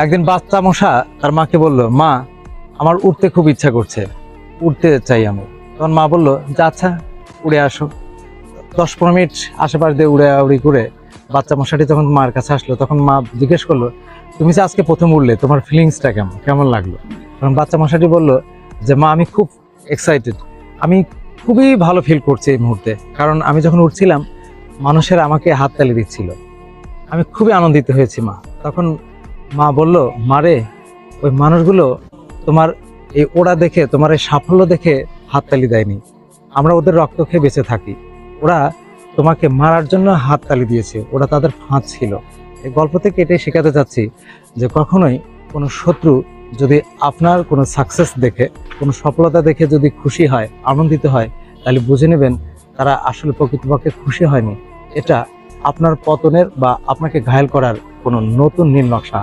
একদিন বাচ্চা মশা তার মাকে বলল, মা আমার উড়তে খুব ইচ্ছা করছে, উড়তে চাই আমি। তখন মা বলল যে আচ্ছা উড়ে আসো। 10-15 মিনিট আশেপাশ দিয়ে উড়ি করে বাচ্চা মশাটি যখন মার কাছে আসলো, তখন মা জিজ্ঞেস করলো, তুমি যে আজকে প্রথম উড়লে, তোমার ফিলিংসটা কেমন লাগলো? তখন বাচ্চা মশাটি বলল যে মা আমি খুব এক্সাইটেড, আমি খুবই ভালো ফিল করছি এই মুহূর্তে, কারণ আমি যখন উঠছিলাম মানুষেরা আমাকে হাততালি দিচ্ছিল, আমি খুবই আনন্দিত হয়েছি মা। তখন মা বলল, মারে ওই মানুষগুলো তোমার এই ওড়া দেখে, তোমার এই সাফল্য দেখে হাততালি দেয়নি, আমরা ওদের রক্ত খেয়ে বেঁচে থাকি, ওরা তোমাকে মারার জন্য হাততালি দিয়েছে, ওরা তাদের ফাঁদ ছিল। এই গল্প থেকে এটাই শেখাতে চাচ্ছি যে কখনোই কোনো শত্রু যদি আপনার কোনো সাকসেস দেখে, কোনো সফলতা দেখে যদি খুশি হয়, আনন্দিত হয়, তাহলে বুঝে নেবেন তারা আসলে প্রকৃতপক্ষে খুশি হয়নি, এটা আপনার পতনের বা আপনাকে ঘায়েল করার কোনো নতুন নীল নকশা।